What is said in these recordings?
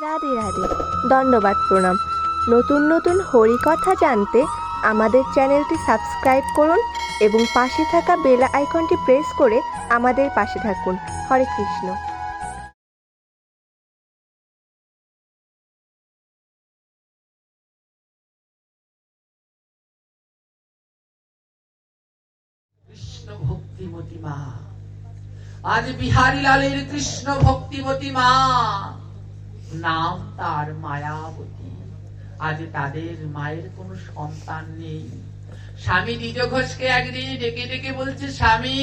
রাধে রাধে, দণ্ডবাদ প্রণাম। নতুন নতুন হরিকথা জানতে আমাদের চ্যানেলটি সাবস্ক্রাইব করুন এবং পাশে থাকা বেল আইকনটি প্রেস করে আমাদের পাশে থাকুন। হরে কৃষ্ণ। কৃষ্ণ ভক্তিমতী মা, আজ বিহারী লালের কৃষ্ণ ভক্তিমতী মা, নাম তার মায়াবতী। আজ তাদের মায়ের কোনো সন্তান নেই। স্বামী দ্বিজ ঘোষকে একদিন ডেকে ডেকে বলছে, স্বামী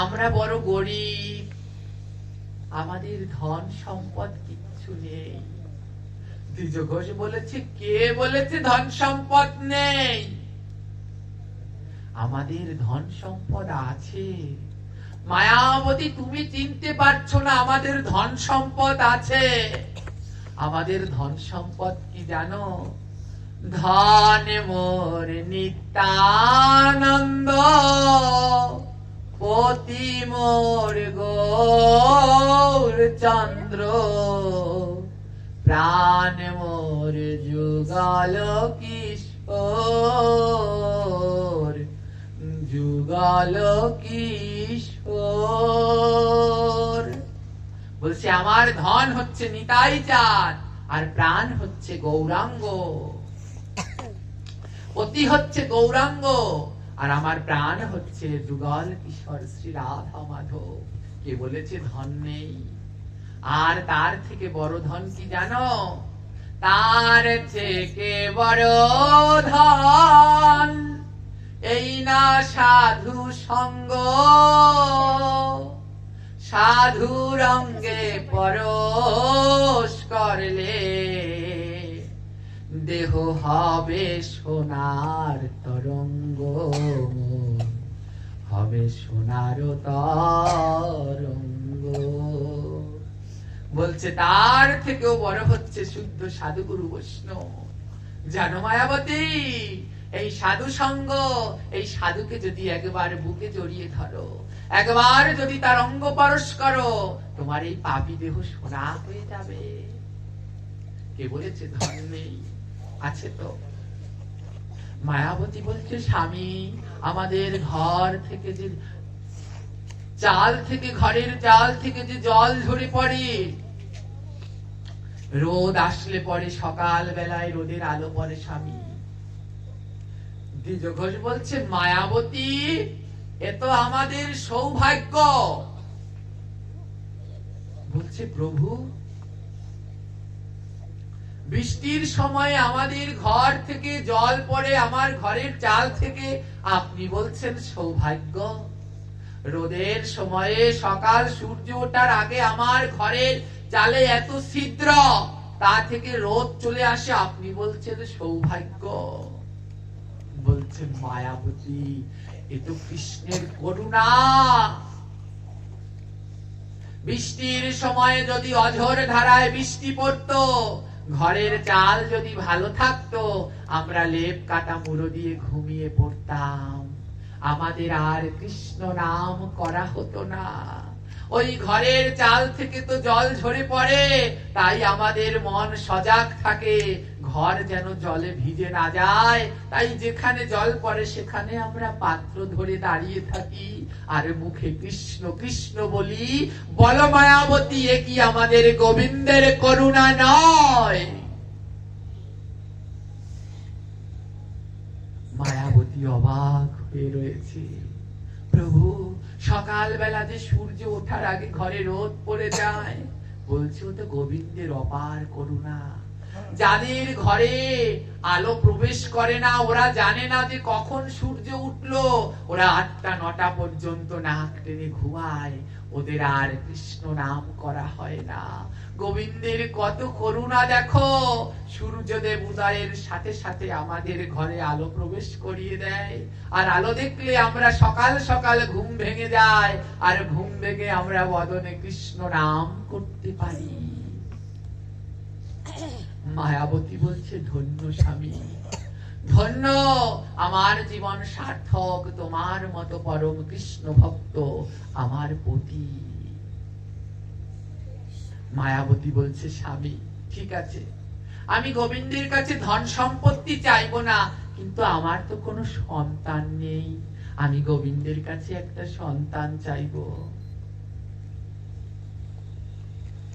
আমরা বড় গরিব, আমাদের ধন সম্পদ কিচ্ছু নেই। দ্বিজ ঘোষ বলেছে, কে বলেছে ধন সম্পদ নেই? আমাদের ধন সম্পদ আছে। মায়াবতী, তুমি চিনতে পারছো না, আমাদের ধন সম্পদ আছে। আমাদের ধন সম্পদ কি জানো? ধন মোর নিত্যানন্দ, পতি মোর গৌর চন্দ্র, প্রাণ মোর যুগল কিশোর, যুগল কিশোর। বলছে আমার ধন হচ্ছে নিতাই চাঁদ, আর প্রাণ হচ্ছে গৌরাঙ্গ। পতি হচ্ছে গৌরাঙ্গ, আর আমার প্রাণ হচ্ছে যুগল কিশোর শ্রী রাধা মাধব। কে বলেছে ধন নেই? আর তার থেকে বড় ধন কি জানো? তার থেকে বড় ধন এই না সাধু সঙ্গ, সাধু রঙ্গে পরশ করলে দেহ হবে সোনার তরঙ্গ, হবে সোনার তরঙ্গ। বলছে তার থেকেও বড় হচ্ছে শুদ্ধ সাধুগুরু বৈষ্ণব। জানো মায়াবতী, এই সাধু সঙ্গ, এই সাধুকে যদি একবার বুকে জড়িয়ে ধরো, একবার যদি তার অঙ্গ পরশ করো, তোমার এই পাপী দেহ সোনা হয়ে যাবে। কে বলেছে ধন নেই? আছে তো। মায়াবতী বলছে, স্বামী আমাদের ঘর থেকে যে চাল থেকে, ঘরের চাল থেকে যে জল ঝরে পড়ে, রোদ আসলে পরে সকাল বেলায় রোদের আলো পড়ে স্বামী। দ্বিজ ঘোষ বলছে, মায়াবতী এ তো আমাদের সৌভাগ্য। বলছে প্রভু, বৃষ্টির সময় আমাদের ঘর থেকে জল পড়ে, আমার ঘরের চাল থেকে, আপনি বলছেন সৌভাগ্য? রোদের সময়ে সকাল সূর্য ওঠার আগে আমার ঘরের চালে এত ছিদ্র, তা থেকে রোদ চলে আসে, আপনি বলছেন সৌভাগ্য? বলছেন মায়াবতী এ তো কৃষ্ণের করুণা। বৃষ্টির সময় যদি অঝোর ধারায় বৃষ্টি পড়তো, ঘরের চাল যদি ভালো থাকতো, আমরা লেপ কাটা মুড়ো দিয়ে ঘুমিয়ে পড়তাম, আমাদের আর কৃষ্ণ নাম করা হতো না। ওই ঘরের চাল থেকে তো জল ঝরে পড়ে, তাই আমাদের মন সজাগ থাকে, ঘর যেন জলে ভিজে না যায়। তাই যেখানে জল পড়ে সেখানে আমরা পাত্র ধরে দাঁড়িয়ে থাকি, আর মুখে কৃষ্ণ কৃষ্ণ বলি। বল মায়াবতী, এ কি আমাদের গোবিন্দের করুণা নয়? মায়াবতী অবাক হয়ে রয়েছে। প্রভু, সকাল বেলা যে সূর্য ওঠার আগে ঘরে রোদ পড়ে যায়, বলছে ও তো গোবিন্দের অপার করুণা। যাদের ঘরে আলো প্রবেশ করে না, ওরা জানে না যে কখন সূর্য উঠলো, ওরা 8টা 9টা পর্যন্ত নাক টেনে ঘুমায়, ওদের আর কৃষ্ণ নাম করা হয় না। গোবিন্দের কত করুণা দেখো, সূর্যদেব উদয়ের সাথে সাথে আমাদের ঘরে আলো প্রবেশ করিয়ে দেয়, আর আলো দেখলে আমরা সকাল সকাল ঘুম ভেঙে যায়, আর ঘুম ভেঙে আমরা বদনে কৃষ্ণ নাম করতে পারি। মায়াবতী বলছে, ধন্য স্বামী, ধন্য, আমার জীবন সার্থক, তোমার মতো পরম কৃষ্ণ ভক্ত আমার পতি। মায়াবতী বলছে, স্বামী ঠিক আছে, আমি গোবিন্দের কাছে ধন সম্পত্তি চাইবো না, কিন্তু আমার তো কোনো সন্তান নেই, আমি গোবিন্দের কাছে একটা সন্তান চাইবো।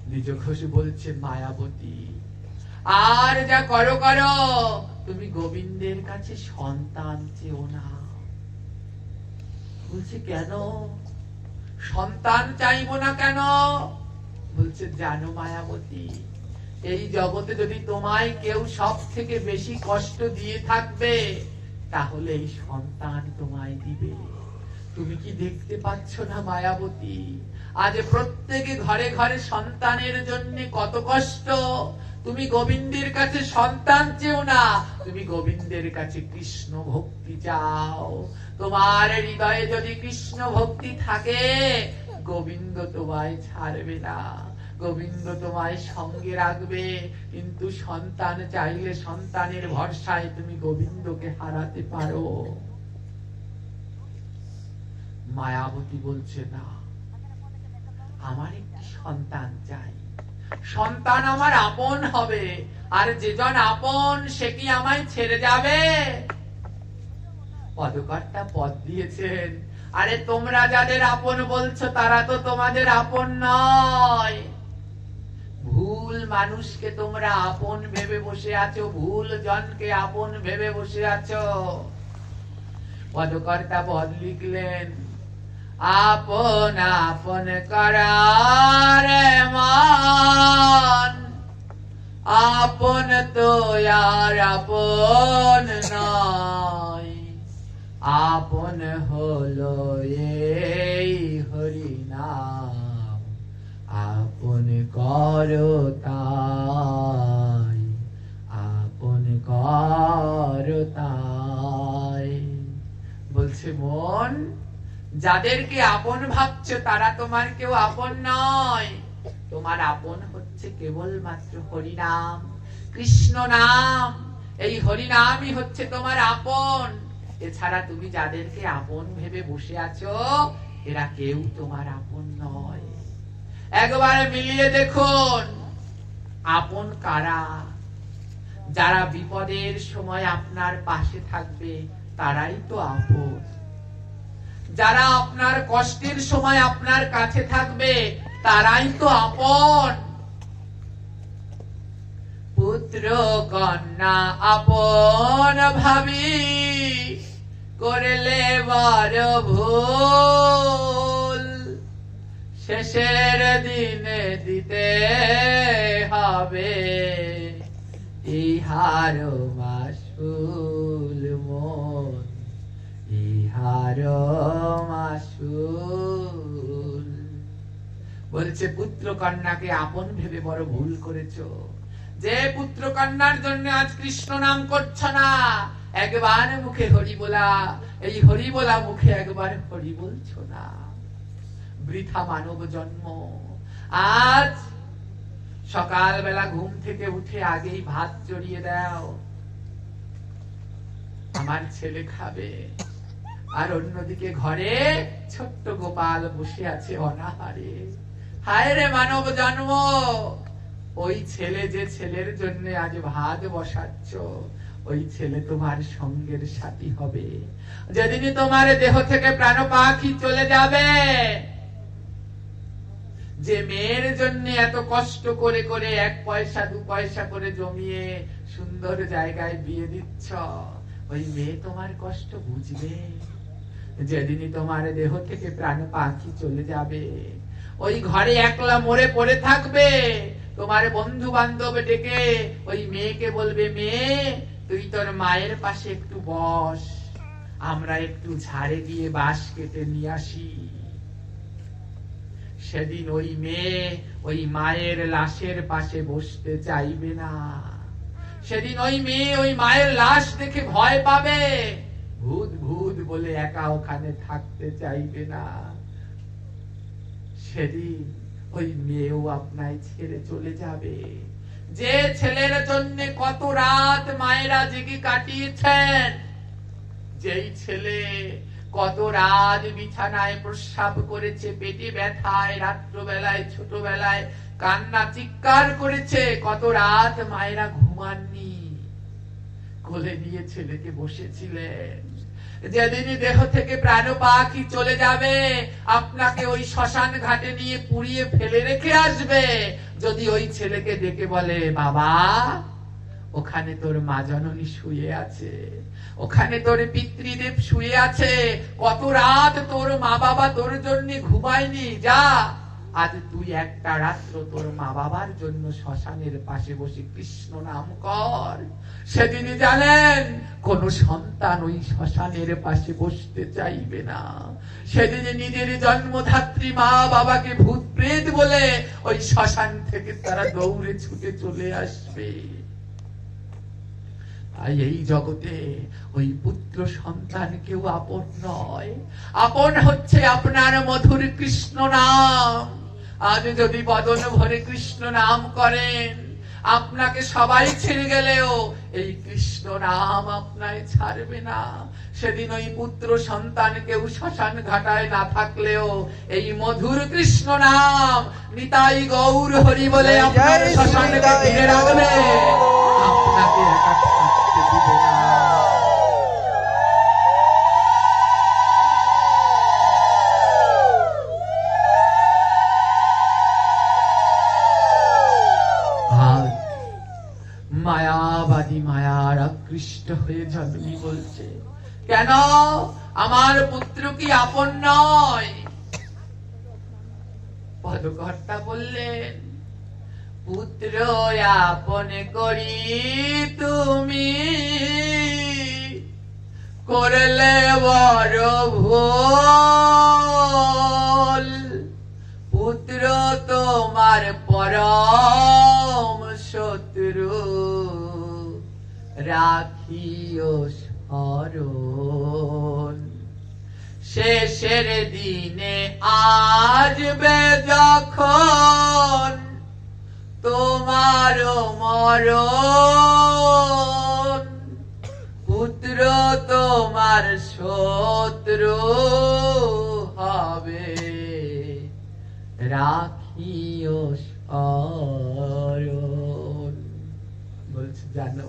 দ্বিজ ঘোষ বলছে, মায়াবতী আর যা করো করো, তুমি গোবিন্দের কাছে সন্তান চেও না। বলছে, কেন সন্তান চাইবো না কেন? বলছে, জানো মায়াবতী, এই জগতে যদি তোমায় কেউ সব থেকে বেশি কষ্ট দিয়ে থাকবে, তাহলে এই সন্তান তোমায় দিবে। তুমি কি দেখতে পাচ্ছ না মায়াবতী, আজ প্রত্যেকে ঘরে ঘরে সন্তানের জন্য কত কষ্ট। তুমি গোবিন্দের কাছে সন্তান চেও না, তুমি গোবিন্দের কাছে কৃষ্ণ ভক্তি চাও। তোমার হৃদয়ে যদি কৃষ্ণ ভক্তি থাকে, গোবিন্দ তোমায় ছাড়বে না, গোবিন্দ তোমায় সঙ্গে রাখবে। কিন্তু সন্তান চাইলে সন্তানের ভরসায় তুমি গোবিন্দকে হারাতে পারো। মায়াবতী বলছে, না, আমার একটি সন্তান চাই, সন্তান আমার আপন হবে, আর যেজন আপন সে কি আমায় ছেড়ে যাবে? পদকর্তা পদ দিয়েছেন, আরে তোমরা যাদের আপন বলছো তারা তো তোমাদের আপন নয়। ভুল মানুষকে তোমরা আপন ভেবে বসে আছো, ভুল জনকে আপন ভেবে বসে আছো। পদকর্তা পদ লিখলেন, আপন আপন করার মান, আপন তো আর আপন নয়, আপন হলো এই হরি নাম, আপন করো তাই, আপন করো তাই। বলছে, মন, যাদেরকে আপন ভাবছো তারা তোমার কেউ আপন নয়, তোমার আপন হচ্ছে কেবলমাত্র হরিনাম, কৃষ্ণ নাম। এই হরিনামই হচ্ছে তোমার আপন। এছাড়া তুমি যাদেরকে আপন ভেবে বসে আছো, এরা কেউ তোমার আপন নয়। একবার মিলিয়ে দেখুন, আপন কারা? যারা বিপদের সময় আপনার পাশে থাকবে তারাই তো আপন। যারা আপনার কষ্টের সময় আপনার কাছে থাকবে তারাই তো আপন। পুত্র কন্যা আপন ভাবি করলে বড় ভুল, শেষের দিনে দিতে হবে ইহার মাসুল। মন, ইহার মাসুল। বলছে, পুত্র কন্যাকে আপন ভেবে বড় ভুল করেছো। যে পুত্র কন্যার জন্য আজ কৃষ্ণ নাম করছো না, একবার মুখে হরি বলা, এই হরি বলা মুখে একবার হরি বলছো না, বৃথা মানব জন্ম। আজ সকালবেলা ঘুম থেকে উঠে আগেই ভাত চড়িয়ে দাও, আমার ছেলে খাবে, আর অন্যদিকে ঘরে ছোট্ট গোপাল বসে আছে অনাহারে। হায় রে মানব জন্ম, ওই ছেলে, যে ছেলের জন্য আজ ভাত বসাচ্ছ, ওই ছেলে তোমার সঙ্গের সাথী হবে। যেদিনই তোমার দেহ থেকে প্রাণ পাখি চলে যাবে, যে মেয়ের জন্য এত কষ্ট করে করে 1 পয়সা 2 পয়সা করে জমিয়ে সুন্দর জায়গায় বিয়ে দিচ্ছ, ওই মেয়ে তোমার কষ্ট বুঝবে। যেদিনই তোমার দেহ থেকে প্রাণ পাখি চলে যাবে, ওই ঘরে একলা মরে পড়ে থাকবে, তোমার বন্ধু বান্ধব ডেকে ওই মেয়েকে বলবে, মেয়ে তুই তোর মায়ের পাশে একটু বস, আমরা একটু ঝাড়ে গিয়ে বাঁশ কেটে নিয়ে আসি। সেদিন ওই মেয়ে ওই মায়ের লাশের পাশে বসতে চাইবে না। সেদিন ওই মেয়ে ওই মায়ের লাশ দেখে ভয় পাবে, ভূত ভূত বলে একা ওখানে থাকতে চাইবে না। সেদিন ওই মেয়েও আপনায় ছেড়ে চলে যাবে। যে ছেলের জন্য কত রাত মায়েরা জেগে কাটিয়েছেন, যেই ছেলে কত রাত বিছানায় প্রস্রাব করেছে, পেটে ব্যথায়, রাত্রবেলায়, ছোটবেলায় কান্না চিৎকার করেছে, কত রাত মায়েরা ঘুমাননি, কোলে নিয়ে ছেলেকে বসেছিলেন। যেদিনই দেহ থেকে প্রাণ পাখি চলে যাবে, আপনাকে ওই শ্মশান ঘাটে নিয়ে পুড়িয়ে ফেলে রেখে আসবে, যদি ওই ছেলেকে ডেকে বলে, বাবা ওখানে তোর মা জননী শুয়ে আছে, ওখানে তোর পিতৃদেব শুয়ে আছে, কত রাত তোর মা বাবা তোর জন্য ঘুমায়নি, যা আজ তুই একটা রাত্র তোর মা বাবার জন্য শ্মশানের পাশে বসে কৃষ্ণ নাম কর। সেদিনই জানেন কোন সন্তান ওই শ্মশানের পাশে বসতে চাইবে না। সেদিনে নিজের জন্মধাত্রী মা বাবাকে ভূত প্রেত বলে ওই শ্মশান থেকে তারা দৌড়ে ছুটে চলে আসবে। তাই এই জগতে ওই পুত্র সন্তান কেউ আপন নয়, আপন হচ্ছে আপনার মধুর কৃষ্ণ নাম। আজ যদি বদন ভরে কৃষ্ণ নাম করেন, আপনাকে সবাই ছেড়ে গেলেও এই কৃষ্ণ নাম আপনায় ছাড়বে না। সেদিন ওই পুত্র সন্তান কেউ শ্মশান ঘাটায় না থাকলেও এই মধুর কৃষ্ণ নাম নিতাই গৌর হরি বলে আপনার শ্মশানকে ঘিরে রাখবে, আপনাকে একা থাকতে দিবে না। মায়াবাদী মায়ার আকৃষ্ট হয়ে জননী বলছে, কেন আমার পুত্র কি আপন নয়? পদকর্তা বললেন, পুত্র আপন করি তুমি করলে বড় ভুল, পুত্র তোমার পরম শত্রু রাখিও স্মরণ। শেষের দিনে আসবে যখন তোমার মরণ, পুত্র তোমার শত্রু হবে রাখিও স্মরণ। বলছে, জানো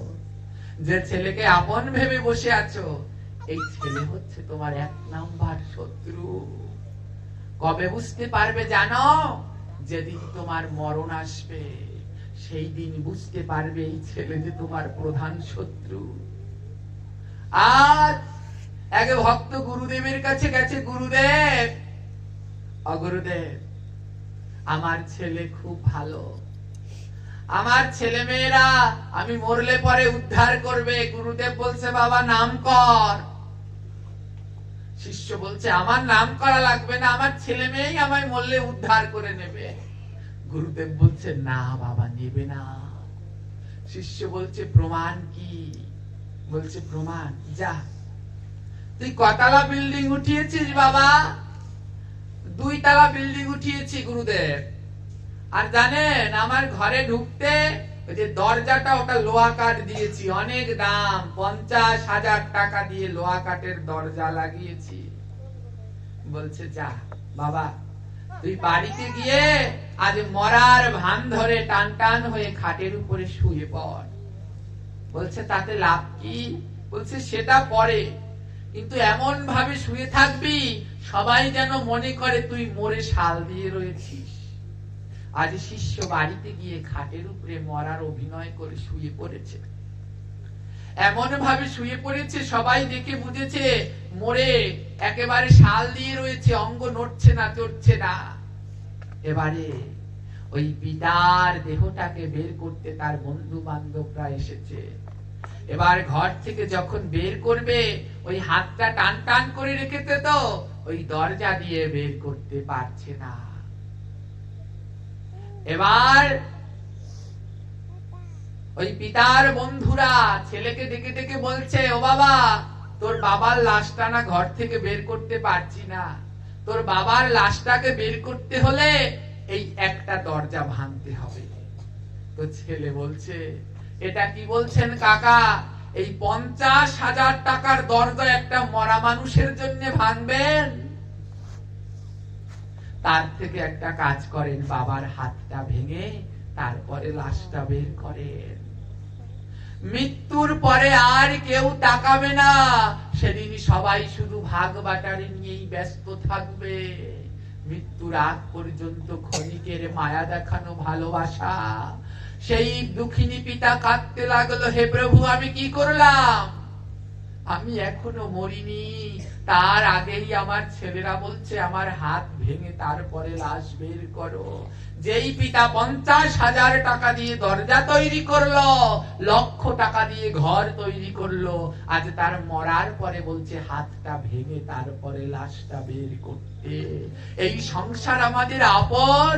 যে ছেলেকে আপন ভেবে বসে আছো, এই ছেলে হচ্ছে তোমার 1 নাম্বার শত্রু। কবে বুঝতে পারবে জানো? যেদিন তোমার মরণ আসবে, সেই দিন বুঝতে পারবে এই ছেলে যে তোমার প্রধান শত্রু। আজ এক ভক্ত গুরুদেবের কাছে গেছে, গুরুদেব, অগুরুদেব আমার ছেলে খুব ভালো, আমার ছেলে মেয়েরা আমি মরলে পরে উদ্ধার করবে। গুরুদেব বলছে, বাবা নাম কর। শিষ্য বলছে, আমার নাম করা লাগবে না, আমার ছেলে মেয়েই আমায় মরলে উদ্ধার করে নেবে। গুরুদেব বলছে, না বাবা নেবে না। শিষ্য বলছে, প্রমাণ কি? বলছে, প্রমাণ যা, তুই কতলা বিল্ডিং উঠিয়েছিস? বাবা 2 তলা বিল্ডিং উঠিয়েছি গুরুদেব। আর জানেন আমার ঘরে ঢুকতে ওই যে দরজাটা ওটা লোহা কাঠ দিয়েছি, অনেক দাম, 50,000 টাকা দিয়ে লোহা কাঠের দরজা লাগিয়েছি। বলছে, যা বাবা তুই বাড়িতে গিয়ে আজ মরার ভান ধরে টান টান হয়ে খাটের উপরে শুয়ে পড়। বলছে, তাতে লাভ কি? বলছে, সেটা পরে, কিন্তু এমন ভাবে শুয়ে থাকবি সবাই যেন মনে করে তুই মরে শাল দিয়ে রয়েছিস। আজ শিষ্য বাড়িতে গিয়ে খাটের উপরে মরার অভিনয় করে শুয়ে পড়েছে, এমন ভাবে শুয়ে পড়েছে সবাই দেখে বুঝেছে মরে একেবারে শাল দিয়ে রয়েছে, অঙ্গ নড়ছে না, চড়ছে না। এবারে ওই পিতার দেহটাকে বের করতে তার বন্ধু বান্ধবরা এসেছে। এবার ঘর থেকে যখন বের করবে, ওই হাতটা টান টান করে রেখেছে, তো ওই দরজা দিয়ে বের করতে পারছে না। এবার ওই পিতার বন্ধুরা ছেলেকে ডেকে ডেকে বলছে, ও বাবা তোর বাবার লাশটা না ঘর থেকে বের করতে পারছি না, তোর বাবার লাশটাকে বের করতে হলে এই একটা দরজা ভাঙতে হবে। তো ছেলে বলছে, এটা কি বলছেন কাকা? এই 50,000 টাকার দরজা একটা মরা মানুষের জন্য ভাঙবেন? তার থেকে একটা কাজ করেন, বাবার হাতটা ভেঙে তারপরে লাশটা বের করেন। মৃত্যুর পরে আর কেউ তাকাবে না, সেদিন সবাই শুধু ভাগ বাটারে নিয়েই ব্যস্ত থাকবে। মৃত্যুর আগ পর্যন্ত ক্ষণিকের মায়া দেখানো ভালোবাসা। সেই দুঃখিনী পিতা কাঁদতে লাগলো, হে প্রভু আমি কি করলাম, আমি এখনো মরিনি, তার আগেই আমার ছেলেরা বলছে আমার হাত ভেঙে তারপরে লাশ বের করো। যেই পিতা 50,000 টাকা দিয়ে দরজা তৈরি করলো, লক্ষ টাকা দিয়ে ঘর তৈরি করলো, আজ তার মরার পরে বলছে হাতটা ভেঙে তারপরে লাশটা বের করতে। এই সংসার আমাদের আপন,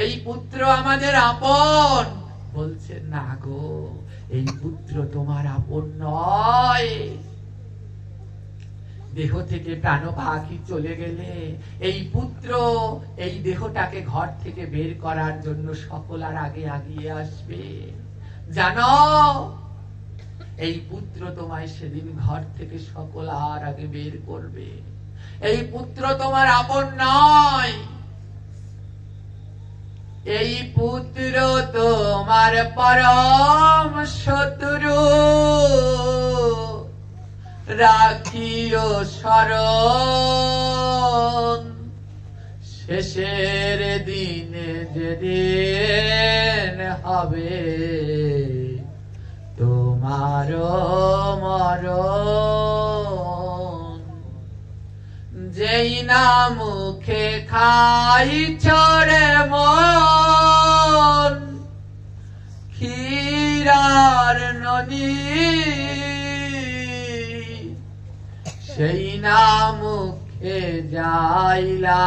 এই পুত্র আমাদের আপন। বলছে না গো, এই পুত্র তোমার আপন নয়। দেহ থেকে প্রাণ পাখি চলে গেলে এই পুত্র এই দেহটাকে ঘর থেকে বের করার জন্য সকলার আগে আগিয়ে আসবে। জানো, এই পুত্র তোমায় সেদিন ঘর থেকে সকলার আগে বের করবে। এই পুত্র তোমার আপন নয়, এই পুত্র তোমার পরম শত্রু। রাখিও স্মরণ, শেষের দিনে যেদিন হবে তোমার মরণ। যেই না মুখে খাই ছড়ে মন, ক্ষীরার ননি সেই না মুখে যাইলা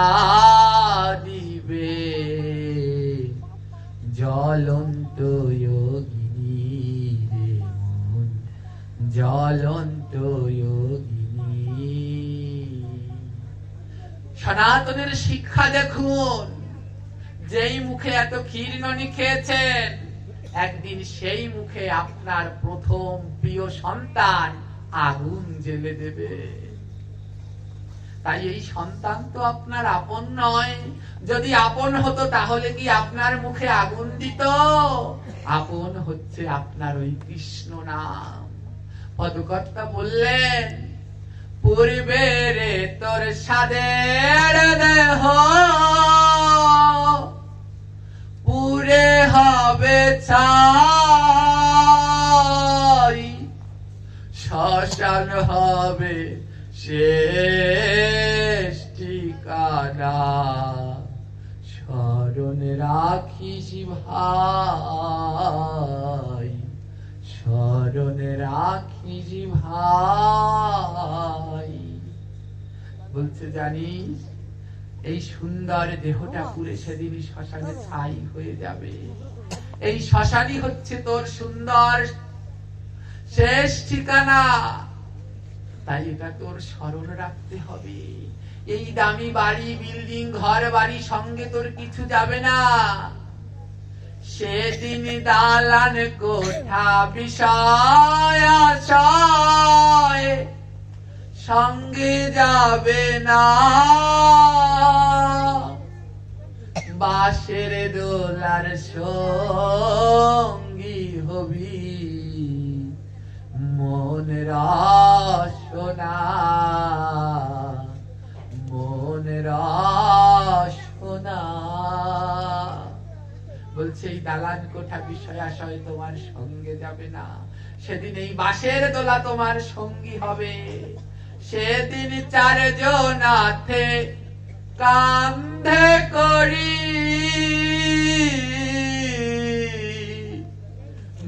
দিবে জ্বলন্ত যোগিনী রে মন, জ্বলন্ত যোগিনী। সনাতনের শিক্ষা দেখুন, যেই মুখে এত ক্ষীরননি খেয়েছেন, একদিন সেই মুখে আপনার প্রথম প্রিয় সন্তান আগুন জ্বেলে দেবে। তাই এই সন্তান তো আপনার আপন নয়। যদি আপন হতো তাহলে কি আপনার মুখে আগুন দিত? আপন হচ্ছে আপনার ওই কৃষ্ণ নাম। পদকর্তা বললেন, পূর্বে রে তোর সাদের দেহ পুরে হবে ছাই, শ্মশান হবে শেষ ঠিকানা। স্মরণ রাখিস ভাই, স্মরণ রাখিস ভাই। বলছে জানিস, এই সুন্দর দেহটা পুরে সেদিন শ্মশানে ছাই হয়ে যাবে। এই শ্মশানই হচ্ছে তোর সুন্দর শেষ ঠিকানা। তাই এটা তোর স্মরণ রাখতে হবে। এই দামি বাড়ি, বিল্ডিং, ঘর বাড়ি সঙ্গে তোর কিছু যাবে না। সেদিন দালান কোঠা বিষয় আশয় সঙ্গে যাবে না। বাঁশের দোলার সঙ্গী হবি মন রসনা, মন রসনা। বলছে এই দালান কোঠা বিষয় আশয় তোমার সঙ্গে যাবে না। সেদিন এই বাঁশের দোলা তোমার সঙ্গী হবে। সেদিন চারজনাতে কান্ধে করি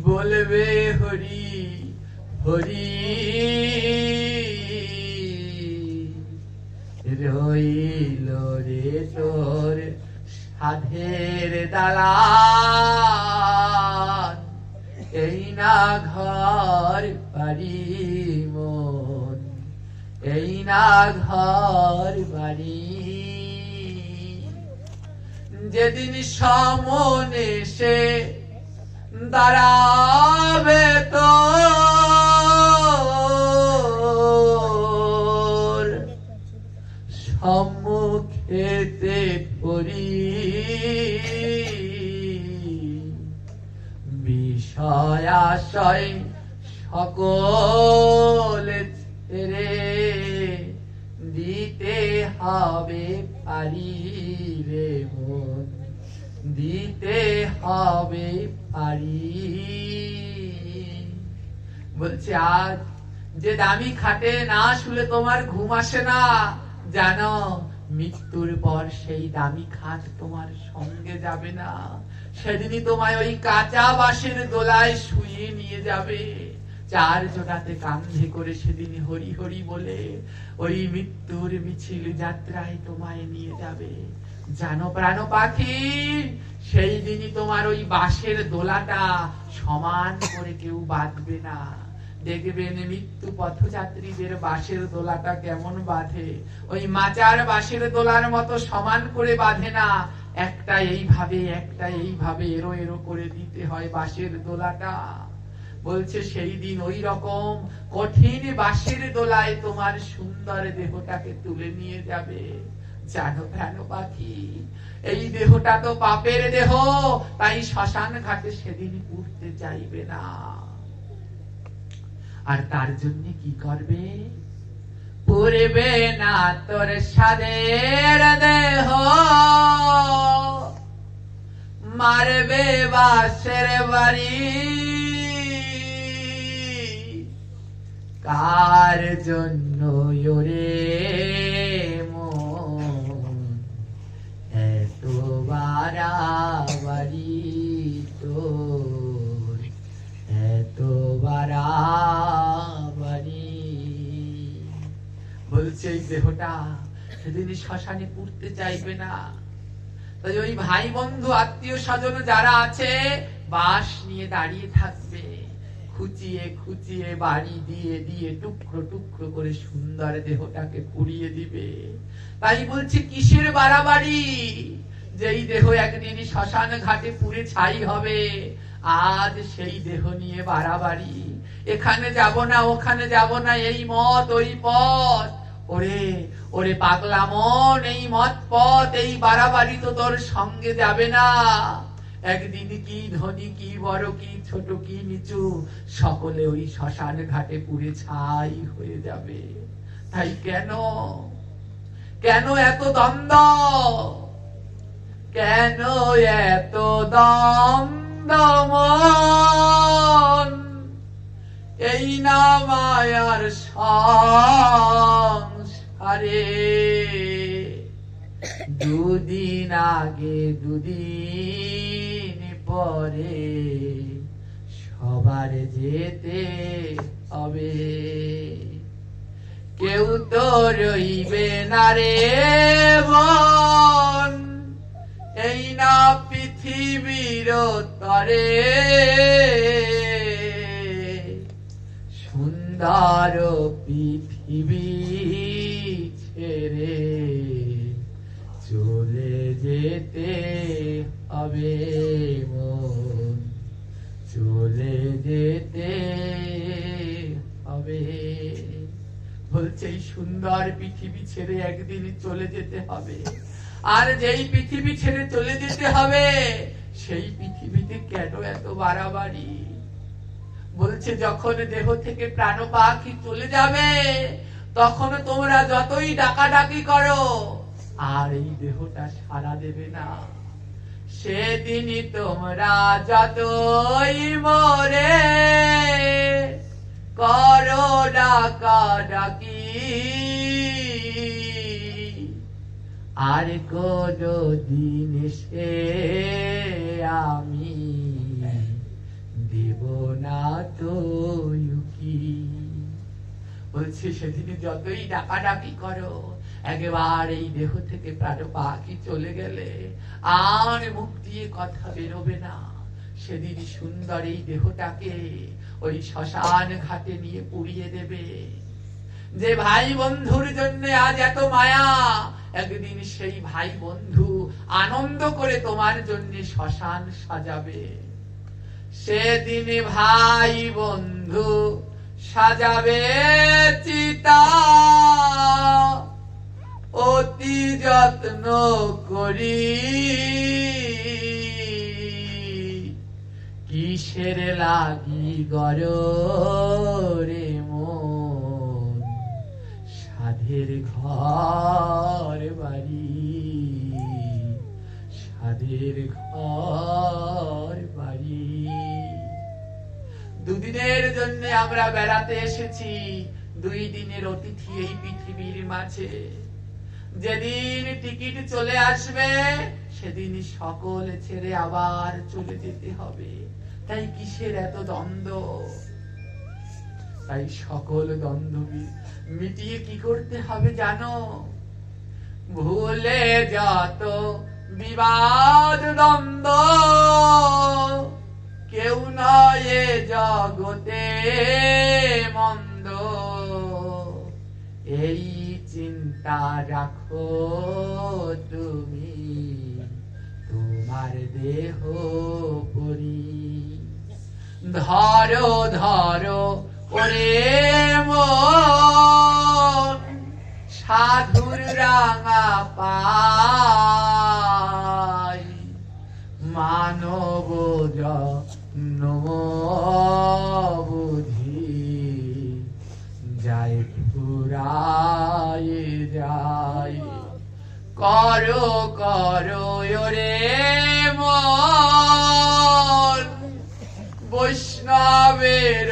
বলবে হরি হরি, রইল রে তোর সাধের দালান, এই না ঘর বাড়ি মন, এই না ঘর বাড়ি। যেদিন সামনে সে দাঁড়াবে তোর সম্মুখেতে আশয় সকল ছেড়ে দিতে হবে পারি রে মন, দিতে হবে পারি। বলছে আজ যে দামি খাটে না শুলে তোমার ঘুম আসে না, জানো মৃত্যুর পর সেই দামি খাট তোমার সঙ্গে যাবে না, সেদিনই তোমায় ওই কাঁচা বাঁশের দোলায় শুয়ে নিয়ে যাবে। চার জোড়াতে কান্ধে করে সেদিন হরি হরি বলে ওই মৃত্যুর মিছিল যাত্রায় তোমায় নিয়ে যাবে। জানো প্রাণ পাখি, সেই দিনই তোমার ওই বাঁশের দোলাটা সমান করে কেউ বাঁধবে না। দেখবেন মৃত্যু পথযাত্রীদের বাঁশের দোলাটা কেমন বাঁধে, ওই মাচার বাঁশের দোলার মতো সমান করে বাঁধে না, একটা এইভাবে একটা এইভাবে এরো এরো করে দিতে হয় বাঁশের দোলাটা। বলছে সেই দিন ওই রকম কঠিন বাঁশের দোলায় তোমার সুন্দর দেহটাকে তুলে নিয়ে যাবে। জানো প্রাণ পাখি, এই দেহটা তো পাপের দেহ, তাই শ্মশান ঘাটে সেদিন উঠতে চাইবে না। আর তার জন্য কি করবে? পুরবে না তোর সাদের দেহ, মারবে বাঁশের বাড়ি। কার জন্য ওরে মন এত বাড়াবাড়ি তোর, এত বাড়াবাড়ি। বলছে এই দেহটা সেদিন শ্মশানে পুড়তে চাইবে না, তাই ওই ভাই বন্ধু আত্মীয় স্বজন যারা আছে বাঁশ নিয়ে দাঁড়িয়ে থাকবে, খুঁচিয়ে খুঁচিয়ে বাড়ি দিয়ে দিয়ে টুকরো টুকরো করে সুন্দর দেহটাকে পুড়িয়ে দিবে। তাই বলছে কিসের বাড়াবাড়ি? যেই দেহ একদিন শ্মশান ঘাটে পুড়ে ছাই হবে, আজ সেই দেহ নিয়ে বাড়াবাড়ি। এখানে যাব না ওখানে যাব না, এই মত ওই পথ। ওরে ওরে পাগলা মন, এই মত পথ এই বাড়াবাড়ি তো তোর সঙ্গে যাবে না। একদিন কি ধনী কি বড় কি ছোট কি নিচু, সকলে ওই শ্মশান ঘাটে পুড়ে ছাই হয়ে যাবে। তাই কেন কেন এত দ্বন্দ্ব, কেন এত দ্বন্দ্ব মন? এই না মায়ার সংসারে দুদিন আগে দুদিন পরে সবার যেতে হবে, কেউ তো রইবে না রে মন এই না পৃথিবীর তরে। সুন্দর পৃথিবী ছেড়ে চলে যেতে হবে মন, চলে যেতে হবে। বলছে এই সুন্দর পৃথিবী ছেড়ে একদিন চলে যেতে হবে। আর যেই পৃথিবী ছেড়ে চলে যেতে হবে সেই পৃথিবীতে কেন এত বাড়াবাড়ি? বলছে যখন দেহ থেকে প্রাণ পাখি চলে যাবে তখন তোমরা যতই ডাকাডাকি করো আর এই দেহটা সাড়া দেবে না। সেদিনই তোমরা যতই মরে করো ডাকাডাকি, আর কোনো দিন সে আমি দেব না তো কি। বলছে সেদিনে যতই ডাকাডাকি করো একবার এই দেহ থেকে প্রাণ পাখি চলে গেলে আর মুখ দিয়ে কথা বেরোবে না। সেদিন সুন্দর এই দেহটাকে ওই শ্মশান ঘাটে নিয়ে পুড়িয়ে দেবে। যে ভাই বন্ধুর জন্য আজ এত মায়া, একদিন সেই ভাই বন্ধু আনন্দ করে তোমার জন্য শ্মশান সাজাবে। সেদিন ভাই বন্ধু সাজাবে চিতা, অতি যত্ন করি। কি কিসের লাগি গরে মন, সাধের ঘর বাড়ি, সাধের ঘর বাড়ি। দুদিনের জন্য আমরা বেড়াতে এসেছি, 2 দিনের অতিথি এই পৃথিবীর মাঝে। যেদিন টিকিট চলে আসবে সেদিন সকল ছেড়ে আবার চলে যেতে হবে। তাই কিসের এত দ্বন্দ্ব? তাই সকল দ্বন্দ্ব মিটিয়ে কি করতে হবে জানো? ভুলে যত বিবাদ দ্বন্দ্ব, কেউ নয় এ জগতে মন্দ। এই চিন্তা রাখো তুমি তোমার দেহ পরি। ধরো ধরো ওরে মন, সাধুর রাঙা পাই, মানব জন্ম বুঝি যায় ফুরায় যায়। করো করো ওরে মন, বৈষ্ণবের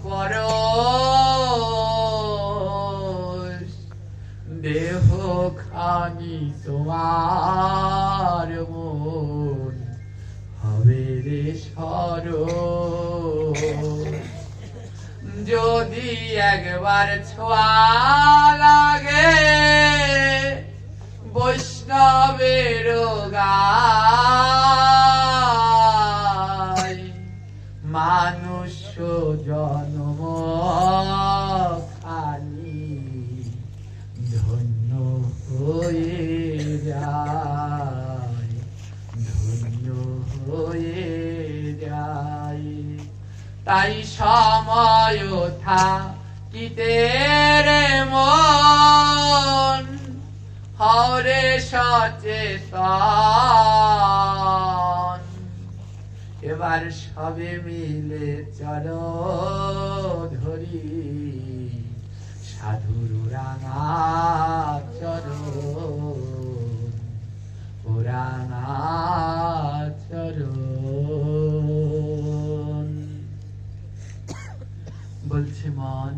পরশ। দেহ খানি তোমার মন হবে রে সরস। যদি একবার ছোঁয়া লাগে বৈষ্ণবের গায়, মানুষ জন্ম খানি ধন্য হয়ে যায়, ধন্য হয়ে যায়। তাই সময় থাকিতে রে মন, হরে সচেতন। এবার সবে মিলে চলো ধরি সাধুর রাঙা চরণ, পুরাণা চরণ। বলছে মন